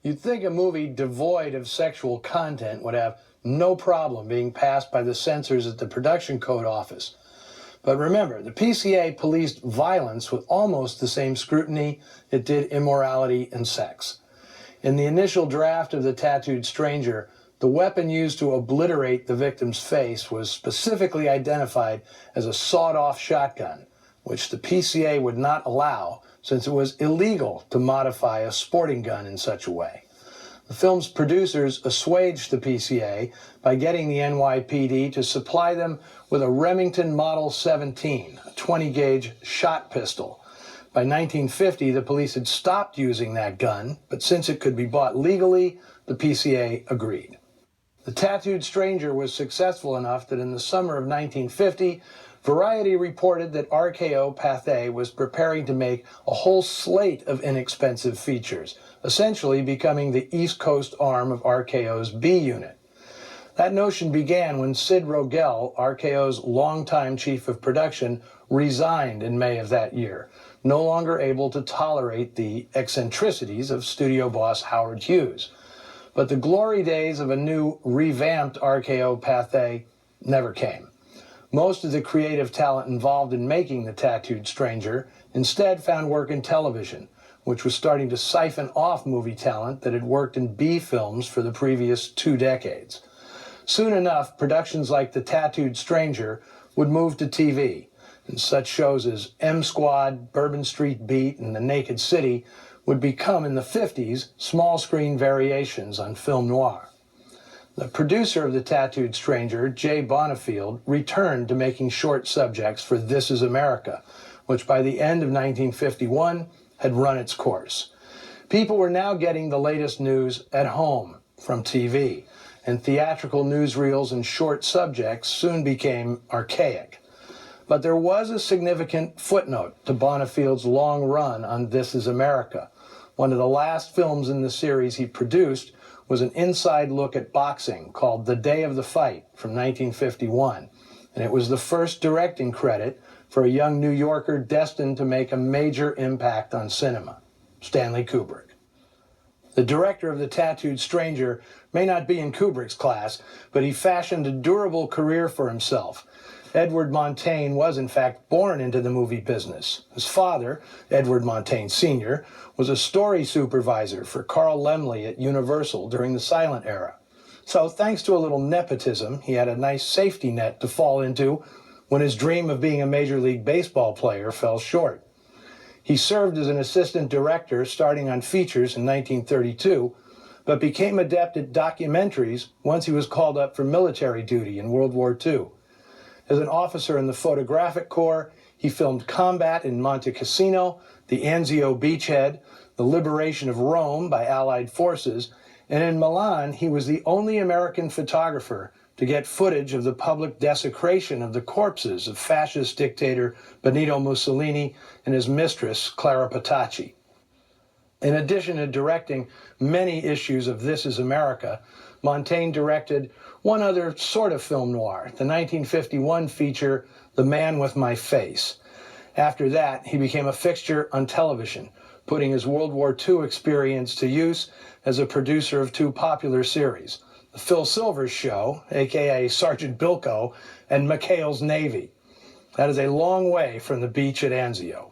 You'd think a movie devoid of sexual content would have no problem being passed by the censors at the Production Code Office. But remember, the PCA policed violence with almost the same scrutiny it did immorality and sex. In the initial draft of The Tattooed Stranger, the weapon used to obliterate the victim's face was specifically identified as a sawed-off shotgun, which the PCA would not allow since it was illegal to modify a sporting gun in such a way. The film's producers assuaged the PCA by getting the NYPD to supply them with a Remington Model 17, a 20-gauge shot pistol. By 1950, the police had stopped using that gun, but since it could be bought legally, the PCA agreed. The Tattooed Stranger was successful enough that in the summer of 1950, Variety reported that RKO Pathé was preparing to make a whole slate of inexpensive features, essentially becoming the East Coast arm of RKO's B unit. That notion began when Sid Rogel, RKO's longtime chief of production, resigned in May of that year, no longer able to tolerate the eccentricities of studio boss Howard Hughes. But the glory days of a new, revamped RKO Pathé never came. Most of the creative talent involved in making The Tattooed Stranger instead found work in television, which was starting to siphon off movie talent that had worked in B films for the previous 2 decades. Soon enough, productions like The Tattooed Stranger would move to TV, and such shows as M Squad, Bourbon Street Beat, and The Naked City would become, in the 50s, small-screen variations on film noir. The producer of The Tattooed Stranger, Jay Bonifield, returned to making short subjects for This Is America, which by the end of 1951 had run its course. People were now getting the latest news at home from TV, and theatrical newsreels and short subjects soon became archaic. But there was a significant footnote to Bonifield's long run on This Is America. One of the last films in the series he produced was an inside look at boxing called The Day of the Fight from 1951, and it was the first directing credit for a young New Yorker destined to make a major impact on cinema, Stanley Kubrick. The director of The Tattooed Stranger may not be in Kubrick's class, but he fashioned a durable career for himself. Edward Montaigne was, in fact, born into the movie business. His father, Edward Montaigne Sr., was a story supervisor for Carl Laemmle at Universal during the silent era. So, thanks to a little nepotism, he had a nice safety net to fall into when his dream of being a Major League Baseball player fell short. He served as an assistant director starting on features in 1932, but became adept at documentaries once he was called up for military duty in World War II. As an officer in the Photographic Corps, he filmed combat in Monte Cassino, the Anzio beachhead, the liberation of Rome by Allied forces, and in Milan, he was the only American photographer to get footage of the public desecration of the corpses of fascist dictator Benito Mussolini and his mistress, Clara Petacci. In addition to directing many issues of This Is America, Montaigne directed one other sort of film noir, the 1951 feature The Man with My Face. After that, he became a fixture on television, putting his World War II experience to use as a producer of 2 popular series, The Phil Silvers Show, a.k.a. Sergeant Bilko, and McHale's Navy. That is a long way from the beach at Anzio.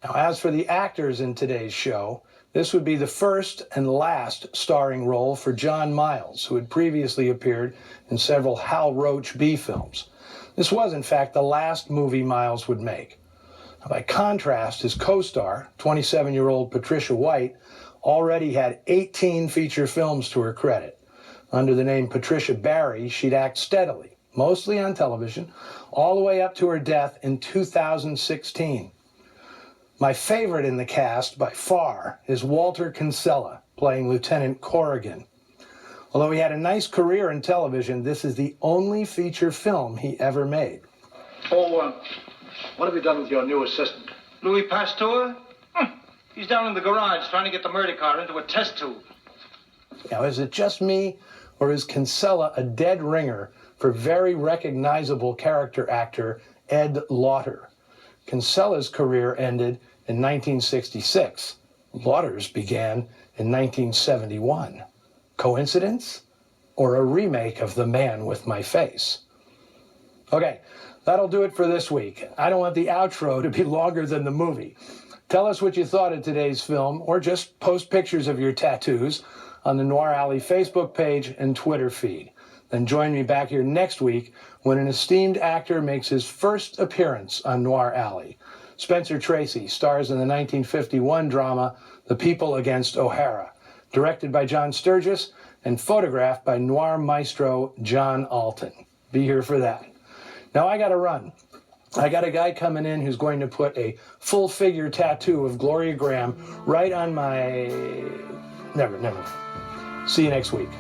Now, as for the actors in today's show, this would be the first and last starring role for John Miles, who had previously appeared in several Hal Roach B films. This was, in fact, the last movie Miles would make. Now, by contrast, his co-star, 27-year-old Patricia White, already had 18 feature films to her credit. Under the name Patricia Barry, she'd act steadily, mostly on television, all the way up to her death in 2016. My favorite in the cast, by far, is Walter Kinsella, playing Lieutenant Corrigan. Although he had a nice career in television, this is the only feature film he ever made. Oh, what have you done with your new assistant? Louis Pasteur? He's down in the garage trying to get the murder car into a test tube. Now, is it just me, or is Kinsella a dead ringer for very recognizable character actor Ed Lauter? Kinsella's career ended in 1966. Lauder's began in 1971. Coincidence? Or a remake of The Man with My Face? Okay, that'll do it for this week. I don't want the outro to be longer than the movie. Tell us what you thought of today's film, or just post pictures of your tattoos on the Noir Alley Facebook page and Twitter feed. Then join me back here next week when an esteemed actor makes his first appearance on Noir Alley. Spencer Tracy stars in the 1951 drama The People Against O'Hara, directed by John Sturgis and photographed by noir maestro John Alton. Be here for that. Now I gotta run. I got a guy coming in who's going to put a full figure tattoo of Gloria Graham right on my... Never mind. See you next week.